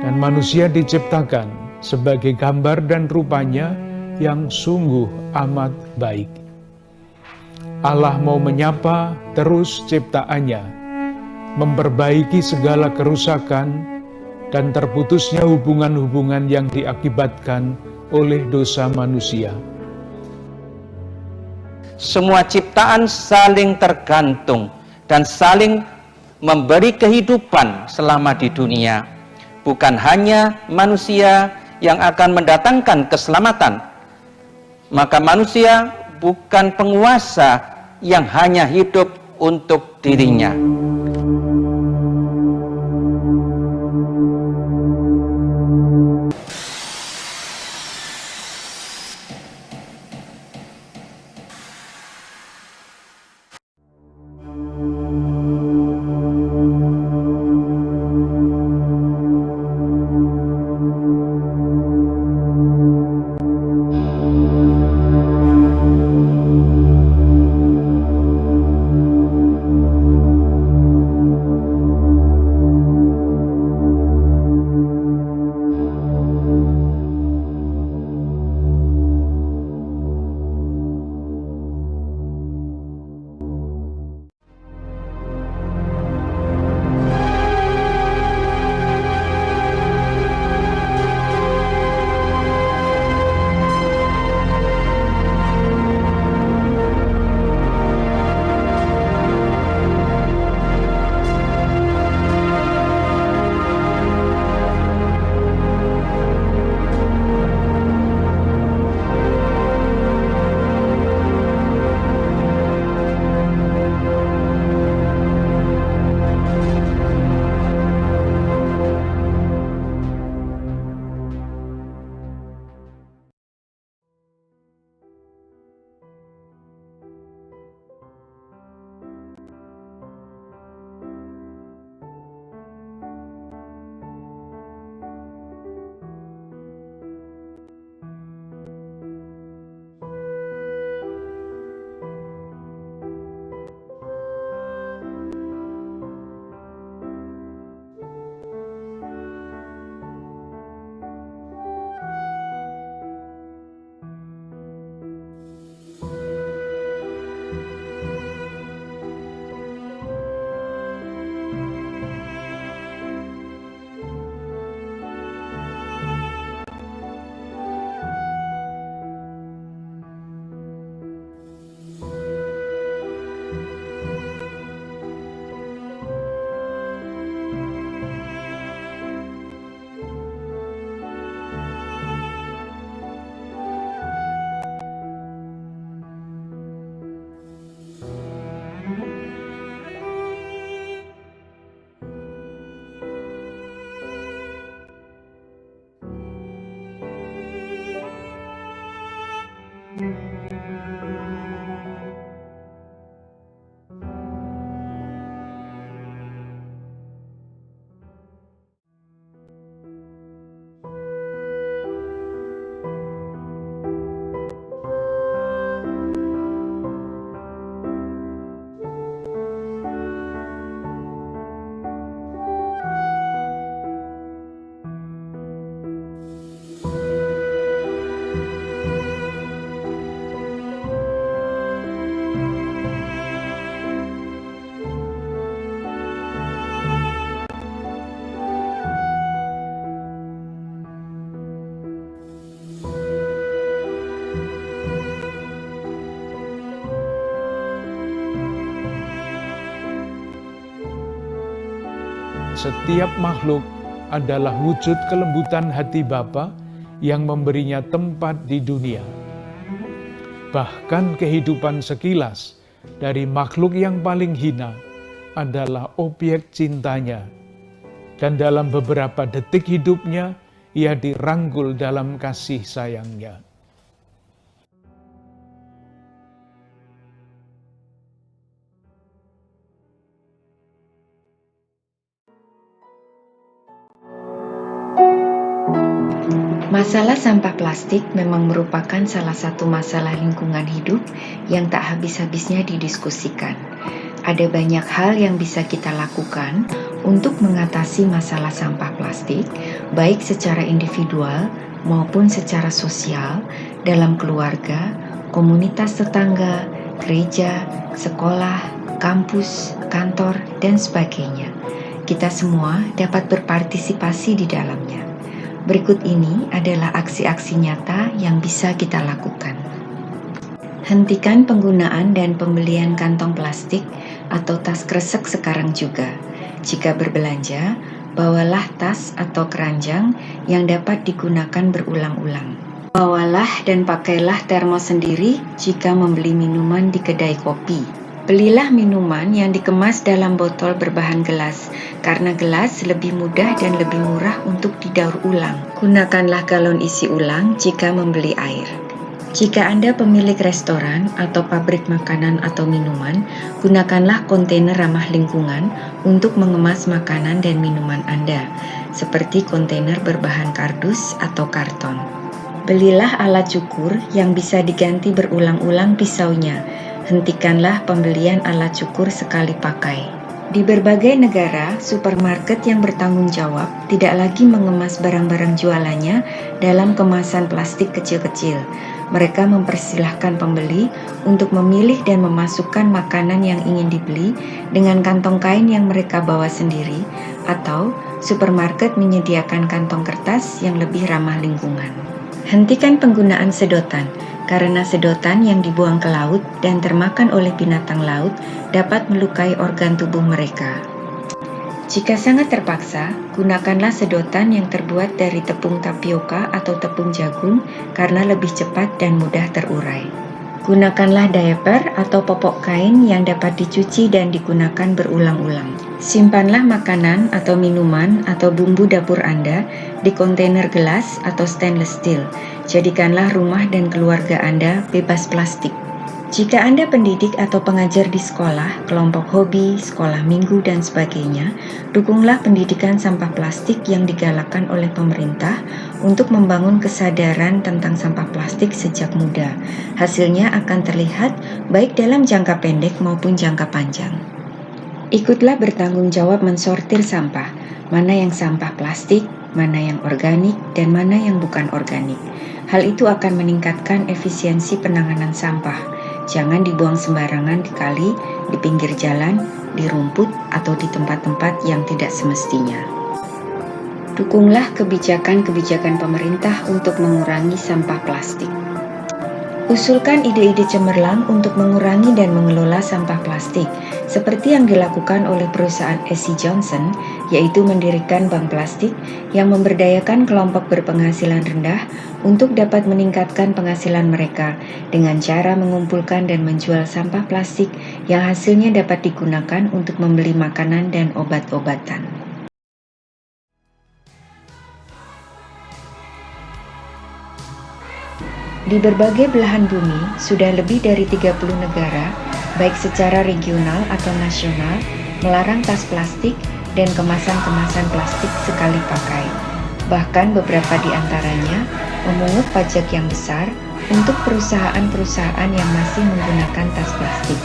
Dan manusia diciptakan sebagai gambar dan rupanya yang sungguh amat baik. Allah mau menyapa terus ciptaannya, memperbaiki segala kerusakan dan terputusnya hubungan-hubungan yang diakibatkan oleh dosa manusia. Semua ciptaan saling tergantung dan saling memberi kehidupan selama di dunia. Bukan hanya manusia yang akan mendatangkan keselamatan, maka manusia bukan penguasa yang hanya hidup untuk dirinya. Setiap makhluk adalah wujud kelembutan hati Bapa yang memberinya tempat di dunia. Bahkan kehidupan sekilas dari makhluk yang paling hina adalah objek cintanya. Dan dalam beberapa detik hidupnya, ia dirangkul dalam kasih sayangnya. Masalah sampah plastik memang merupakan salah satu masalah lingkungan hidup yang tak habis-habisnya didiskusikan. Ada banyak hal yang bisa kita lakukan untuk mengatasi masalah sampah plastik, baik secara individual maupun secara sosial, dalam keluarga, komunitas tetangga, gereja, sekolah, kampus, kantor, dan sebagainya. Kita semua dapat berpartisipasi di dalamnya. Berikut ini adalah aksi-aksi nyata yang bisa kita lakukan. Hentikan penggunaan dan pembelian kantong plastik atau tas kresek sekarang juga. Jika berbelanja, bawalah tas atau keranjang yang dapat digunakan berulang-ulang. Bawalah dan pakailah termos sendiri jika membeli minuman di kedai kopi. Belilah minuman yang dikemas dalam botol berbahan gelas, karena gelas lebih mudah dan lebih murah untuk didaur ulang. Gunakanlah galon isi ulang jika membeli air. Jika Anda pemilik restoran atau pabrik makanan atau minuman, gunakanlah kontainer ramah lingkungan untuk mengemas makanan dan minuman Anda, seperti kontainer berbahan kardus atau karton. Belilah alat cukur yang bisa diganti berulang-ulang pisaunya. Hentikanlah pembelian alat cukur sekali pakai. Di berbagai negara, supermarket yang bertanggung jawab tidak lagi mengemas barang-barang jualannya dalam kemasan plastik kecil-kecil. Mereka mempersilahkan pembeli untuk memilih dan memasukkan makanan yang ingin dibeli dengan kantong kain yang mereka bawa sendiri, atau supermarket menyediakan kantong kertas yang lebih ramah lingkungan. Hentikan penggunaan sedotan, karena sedotan yang dibuang ke laut dan termakan oleh binatang laut dapat melukai organ tubuh mereka. Jika sangat terpaksa, gunakanlah sedotan yang terbuat dari tepung tapioka atau tepung jagung karena lebih cepat dan mudah terurai. Gunakanlah diaper atau popok kain yang dapat dicuci dan digunakan berulang-ulang. Simpanlah makanan atau minuman atau bumbu dapur Anda di kontainer gelas atau stainless steel. Jadikanlah rumah dan keluarga Anda bebas plastik. Jika Anda pendidik atau pengajar di sekolah, kelompok hobi, sekolah minggu, dan sebagainya, dukunglah pendidikan sampah plastik yang digalakkan oleh pemerintah untuk membangun kesadaran tentang sampah plastik sejak muda. Hasilnya akan terlihat baik dalam jangka pendek maupun jangka panjang. Ikutlah bertanggung jawab mensortir sampah, mana yang sampah plastik, mana yang organik, dan mana yang bukan organik. Hal itu akan meningkatkan efisiensi penanganan sampah. Jangan dibuang sembarangan di kali, di pinggir jalan, di rumput, atau di tempat-tempat yang tidak semestinya. Dukunglah kebijakan-kebijakan pemerintah untuk mengurangi sampah plastik. Usulkan ide-ide cemerlang untuk mengurangi dan mengelola sampah plastik, seperti yang dilakukan oleh perusahaan SC Johnson, yaitu mendirikan bank plastik yang memberdayakan kelompok berpenghasilan rendah untuk dapat meningkatkan penghasilan mereka dengan cara mengumpulkan dan menjual sampah plastik yang hasilnya dapat digunakan untuk membeli makanan dan obat-obatan. Di berbagai belahan bumi, sudah lebih dari 30 negara, baik secara regional atau nasional, melarang tas plastik dan kemasan-kemasan plastik sekali pakai. Bahkan beberapa di antaranya memungut pajak yang besar untuk perusahaan-perusahaan yang masih menggunakan tas plastik.